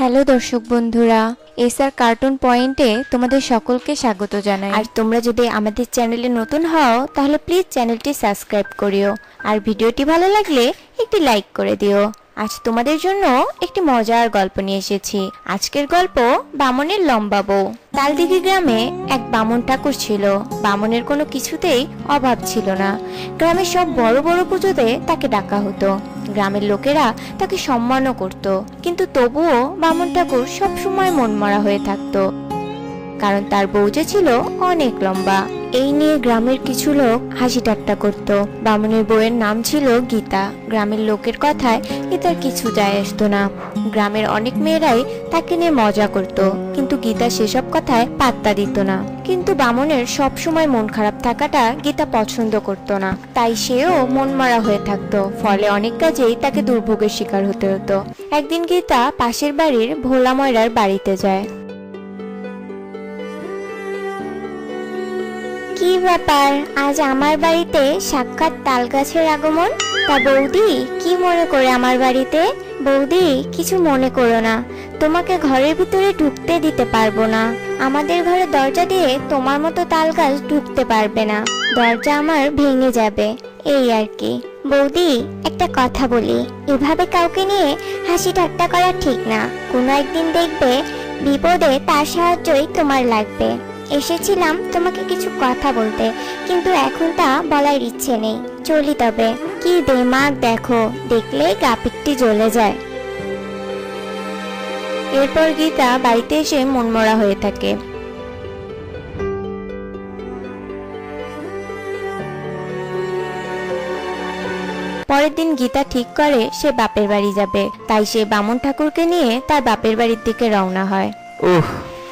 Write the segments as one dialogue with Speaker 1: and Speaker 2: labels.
Speaker 1: Hello দর্শক বন্ধুরা, SR cartoon পয়েন্টে তোমাদের সকলকে স্বাগত জানাই। আর তোমরা যদি আমাদের চ্যানেলে নতুন হও তাহলে প্লিজ চ্যানেলটি সাবস্ক্রাইব করিও, আর ভিডিওটি ভালো লাগলে একটি লাইক করে দিও। আজ তোমাদের জন্য একটি মজার গল্প নিয়ে এসেছি। আজকের গল্প বামনের লম্বা বউ। তালদিঘি গ্রামে এক বামন ঠাকুর ছিল। বামনের কোনো কিছুতেই অভাব ছিল না। গ্রামের সব বড় বড় পুজোতে তাকে ডাকা হতো। গ্রামের লোকেরা তাকে সম্মানও করত, কিন্তু তবুও বামন ঠাকুর সবসময় মনমরা হয়ে থাকতো, কারণ তার বউ যে ছিল অনেক লম্বা। এই নিয়ে গ্রামের কিছু লোক হাসি ঠাট্টা করত। বামনের বউয়ের নাম ছিল গীতা। গ্রামের লোকের কথায় গীতার কিছু যায় আসতো না। গ্রামের অনেক মেয়েরাই তাকে নিয়ে মজা করত, কিন্তু গীতা সেসব কথায় পাত্তা দিত না। কিন্তু বামনের সব সময় মন খারাপ থাকাটা গীতা পছন্দ করত না, তাই সেও মনমরা হয়ে থাকতো। ফলে অনেক কাজেই তাকে দুর্ভোগের শিকার হতে হতো। একদিন গীতা পাশের বাড়ির ভোলা ময়রার বাড়িতে যায়। কি ব্যাপার, আজ আমার বাড়িতে সাক্ষাৎ তাল গাছের আগমন? তা বৌদি, কি মনে করে আমার বাড়িতে? বৌদি, কিছু মনে করো না, তোমাকে ঘরের ভিতরে ঢুকতে দিতে পারবো না। আমাদের ঘরে দরজা দিয়ে তোমার মতো তাল গাছ ঢুকতে পারবে না, দরজা আমার ভেঙে যাবে, এই আর কি। বৌদি, একটা কথা বলি, এভাবে কাউকে নিয়ে হাসি ঠাট্টা করা ঠিক না। কোনো একদিন দেখবে বিপদে তার সাহায্যই তোমার লাগবে। এসেছিলাম তোমাকে কিছু কথা বলতে, কিন্তু এখন তা বলার ইচ্ছে নেই। চলি তবে। কি দেমাগ দেখো, দেখলেই গা পিত্তি জ্বলে যায়। এরপর গীতা বাড়িতে এসে মনমরা হয়ে থাকে। পরের দিন গীতা ঠিক করে সে বাপের বাড়ি যাবে, তাই সে বামন ঠাকুরকে নিয়ে তার বাপের বাড়ির দিকে রওনা হয়।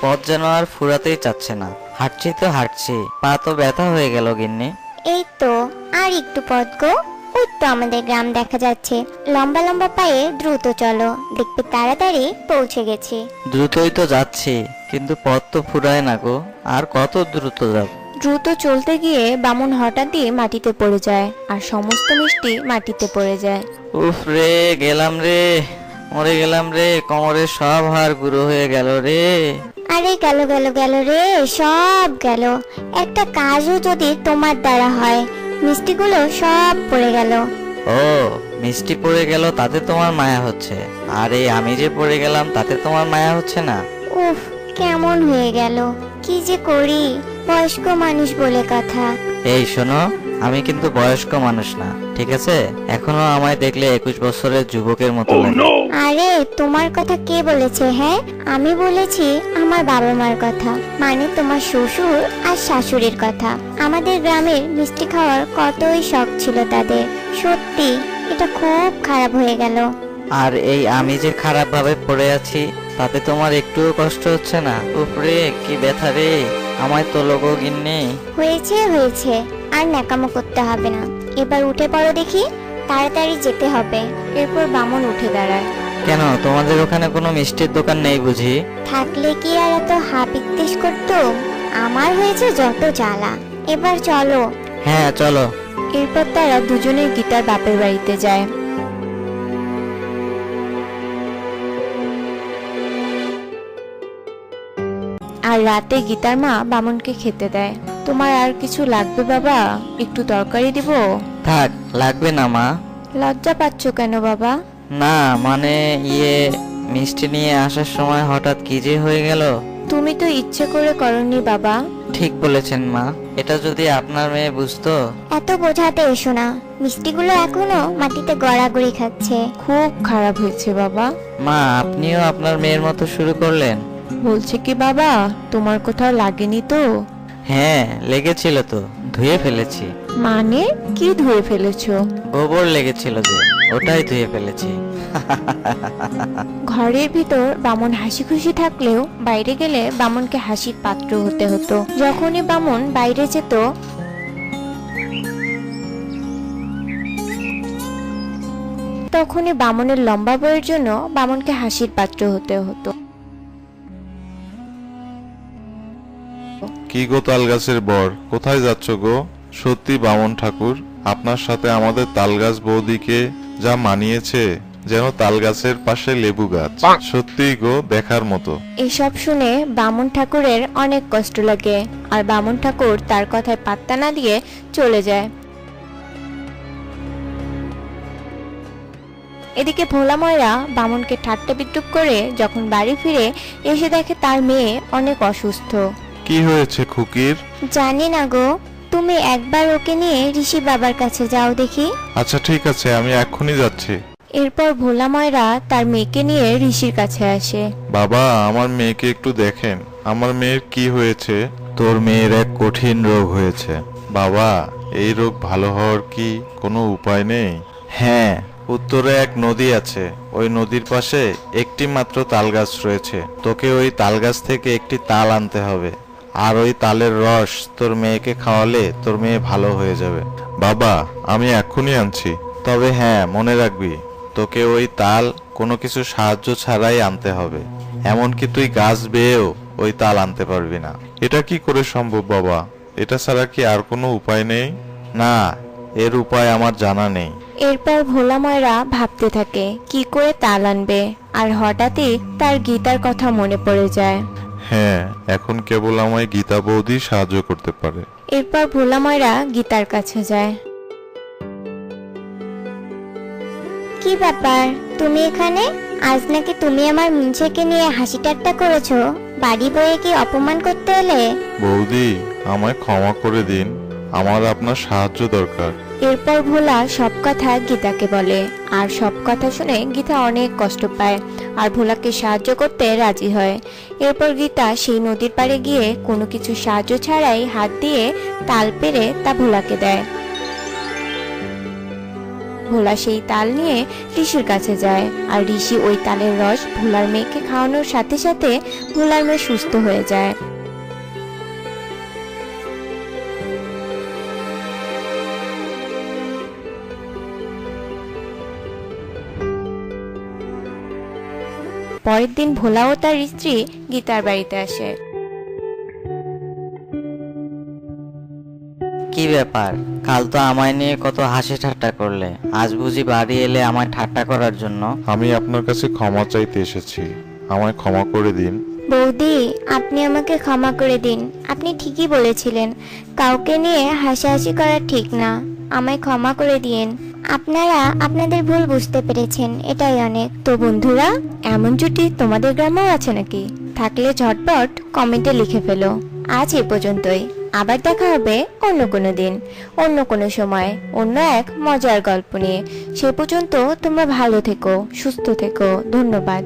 Speaker 2: পথ যেন আর ফুরাতেই চাচ্ছে না। হাঁটছি তো হাঁটছি, পা তো ব্যথা হয়ে গেল গিন্নি।
Speaker 3: এই তো আর একটু পথ গো, ওই তো আমাদের গ্রাম দেখা যাচ্ছে। লম্বা লম্বা পায়ে দ্রুত চলো, দেখবে তাড়াতাড়ি পৌঁছে গেছি।
Speaker 2: দ্রুতই তো যাচ্ছি, কিন্তু পথ তো ফুরায় না গো। আর কত দ্রুত যাব?
Speaker 1: দ্রুত চলতে গিয়ে বামন হঠাৎই মাটিতে পড়ে যায়, আর সমস্ত মিষ্টি মাটিতে পড়ে যায়।
Speaker 2: উফ রে, গেলাম রে, মরে গেলাম রে, কোমরের সব হাড় গুঁড়ো হয়ে গেল রে।
Speaker 3: আরে গেল গেল গেল রে, সব গেল। একটা কাজও যদি তোমার দ্বারা হয়, মিষ্টিগুলো সব পড়ে গেল।
Speaker 2: ও, মিষ্টি পড়ে গেল তাতে তোমার মায়া হচ্ছে, আর এই আমি যে পড়ে গেলাম তাতে তোমার মায়া হচ্ছে না?
Speaker 3: উফ, কেমন হয়ে গেল, কি যে করি। বয়স্ক মানুষ বলে কথা।
Speaker 2: এই শোনো, আমি কিন্তু বয়স্ক মানুষ না, ঠিক আছে? এখনো আমায় দেখলে 21 বছরের যুবকের মতো লাগে।
Speaker 3: আরে তোমার কথা কে বলেছে? হ্যাঁ, আমি বলেছি আমার বাবা মার কথা, মানে তোমার শ্বশুর আর শাশুড়ির কথা। আমাদের গ্রামের মিষ্টি খাওয়ার কতই শখ ছিল তাদের। সত্যি এটা খুব খারাপ হয়ে গেল।
Speaker 2: আর এই আমি যে খারাপ ভাবে পড়ে আছি, তাতে তোমার একটুও কষ্ট হচ্ছে না? উপরে কি ব্যথা রে, আমায় তো লোগো গিন্নি।
Speaker 3: হয়েছে হয়েছে, আর ন্যাকামো করতে হবে না। এবার উঠে পড়ো দেখি, তাড়াতাড়ি যেতে হবে।
Speaker 1: এরপর বামন উঠে দাঁড়ায়।
Speaker 2: কেন, তোমাদের ওখানে কোনো মিষ্টির দোকান নেই বুঝি?
Speaker 3: থাকলে কি আর এত হাপিত্তিস করতো? আমার হয়েছে যত জ্বালা। এবার চলো।
Speaker 2: হ্যাঁ চলো।
Speaker 1: এরপর তারা দুজনে গীতার বাপের বাড়িতে যায়। আর রাতে গীতার মা বামনকে খেতে দেয়। তোমার আর কিছু লাগবে বাবা? একটু তরকারি দিব?
Speaker 2: থাক, লাগবে না মা।
Speaker 1: লজ্জা পাচ্ছ কেন বাবা?
Speaker 2: না মানে মিষ্টি নিয়ে আসার সময় হঠাৎ কি যে হয়ে গেল।
Speaker 1: তুমি তো ইচ্ছে করে করনি বাবা।
Speaker 2: ঠিক বলেছেন মা, এটা যদি আপনার মেয়ে বুঝতো।
Speaker 3: এত বোঝাতে এসো না, মিষ্টিগুলো এখনো মাটিতে গড়াগড়ি খাচ্ছে।
Speaker 1: খুব খারাপ হয়েছে বাবা।
Speaker 2: মা, আপনিও আপনার মেয়ের মতো শুরু করলেন।
Speaker 1: বলছে কি বাবা, তোমার কোথাও লাগেনি তো?
Speaker 2: হ্যাঁ লেগেছিল তো, ধুয়ে ফেলেছি।
Speaker 1: মানে কি ধুয়ে ফেলেছো?
Speaker 2: গোবর লেগেছিল যে, ওটাই ধুয়ে ফেলেছি।
Speaker 1: ঘরের ভিতর বামন হাসি খুশি থাকলেও বাইরে গেলে বামনকে হাসির পাত্র হতে হতো। যখনই বামন বাইরে যেত তখনই বামনের লম্বা বইয়ের জন্য বামনকে হাসির পাত্র হতে হতো।
Speaker 4: কি গো তালগাছের বর, কোথায় যাচ্ছ গো? সত্যি বামন ঠাকুর, আপনার সাথে আমাদের তালগাছ বৌদিকে যা মানিয়েছে, যেন তাল গাছের পাশে লেবু গাছ। সত্যিই গো, দেখার মতো।
Speaker 1: এসব শুনে বামুন ঠাকুরের অনেক কষ্ট লাগে, আর বামুন ঠাকুর তার কথায় পাত্তা না দিয়ে চলে যায়। এদিকে ভোলা ময়রা বামুনকে ঠাট্টা বিদ্রুপ করে যখন বাড়ি ফিরে এসে দেখে তার মেয়ে অনেক অসুস্থ।
Speaker 4: কি হয়েছে খুকির?
Speaker 3: জানি না গো, তুমি একবার ওকে নিয়ে ঋষি বাবার কাছে যাও দেখি।
Speaker 4: আচ্ছা ঠিক আছে, আমি এক্ষুনি যাচ্ছি।
Speaker 1: এরপর ভোলা ময়রা তার মেয়েকে নিয়ে ঋষির কাছে আসে।
Speaker 4: বাবা, আমার মেয়েকে একটু দেখেন, আমার মেয়ের কি হয়েছে?
Speaker 2: তোর মেয়ের এক কঠিন রোগ হয়েছে।
Speaker 4: বাবা, এই রোগ ভালো হওয়ার কি কোনো উপায় নেই?
Speaker 2: হ্যাঁ, উত্তরে এক নদী আছে, ওই নদীর পাশে একটি মাত্র তাল গাছ রয়েছে। তোকে ওই তাল গাছ থেকে একটি তাল আনতে হবে, আর ওই তালের রস তোর মেয়েকে খাওয়ালে তোর মেয়ে ভালো হয়ে যাবে।
Speaker 4: বাবা, আমি এক্ষুনি আনছি।
Speaker 2: তবে হ্যাঁ, মনে রাখবি, তোকে ওই তাল কোনো কিছু সাহায্য ছাড়াই আনতে হবে। এমনকি তুই গাছ বেয়েও ওই তাল আনতে পারবি না।
Speaker 4: এটা কি করে সম্ভব বাবা? এটা ছাড়া কি আর কোনো উপায় নেই?
Speaker 2: না, এর উপায় আমার জানা নেই।
Speaker 1: এরপর ভোলা ময়রা ভাবতে থাকে কি করে তাল আনবে, আর হঠাৎই তার গীতার কথা মনে পড়ে যায়।
Speaker 4: হ্যাঁ, এখন কেবল আমায় গীতা বৌদি সাহায্য করতে পারে।
Speaker 1: এরপর ভোলা ময়রা গীতার কাছে যায়।
Speaker 3: কি ব্যাপার, তুমি এখানে? আজ নাকি তুমি আমার মিনছেকে নিয়ে হাসি ঠাট্টা করেছো? বাড়ি বয়ে কি অপমান করতে এলে?
Speaker 4: বৌদি, আমায় ক্ষমা করে দিন, আমার আপনার সাহায্য দরকার।
Speaker 1: এরপর ভোলা সব কথা গীতাকে বলে, আর সব কথা শুনে গীতা অনেক কষ্ট পায় আর ভোলাকে সাহায্য করতে রাজি হয়। এরপর গীতা সেই নদীর পাড়ে গিয়ে কোনো কিছু সাহায্য ছাড়াই হাত দিয়ে তাল পেড়ে তা ভোলাকে দেয়। ভোলা সেই তাল নিয়ে ঋষির কাছে যায়, আর ঋষি ওই তালের রস ভোলার মেয়েকে খাওয়ানোর সাথে সাথে ভোলার মেয়ে সুস্থ হয়ে যায়। পরের দিন ভোলা ও তার স্ত্রী গীতার বাড়িতে আসে।
Speaker 2: কি ব্যাপার, কাল তো আমায় নিয়ে কত হাসি ঠাট্টা করলে, আজ বুঝি বাড়ি এলে আমায় ঠাট্টা করার জন্য?
Speaker 4: আমি আপনার কাছে ক্ষমা চাইতে এসেছি, আমায় ক্ষমা করে দিন।
Speaker 3: বৌদি, আপনি আমাকে ক্ষমা করে দিন। আপনি ঠিকই বলেছিলেন, কাউকে নিয়ে হাসাহাসি করা ঠিক না। আমায় ক্ষমা করে দিন। আপনারা আপনাদের ভুল বুঝতে পেরেছেন, এটাই অনেক।
Speaker 1: তো বন্ধুরা, এমন জুটি তোমাদের গ্রামেও আছে নাকি? থাকলে ঝটপট কমেন্টে লিখে ফেলো। আজ এ পর্যন্তই, আবার দেখা হবে অন্য কোনো দিন, অন্য কোনো সময়, অন্য এক মজার গল্প নিয়ে। সে পর্যন্ত তোমরা ভালো থেকো, সুস্থ থেকো। ধন্যবাদ।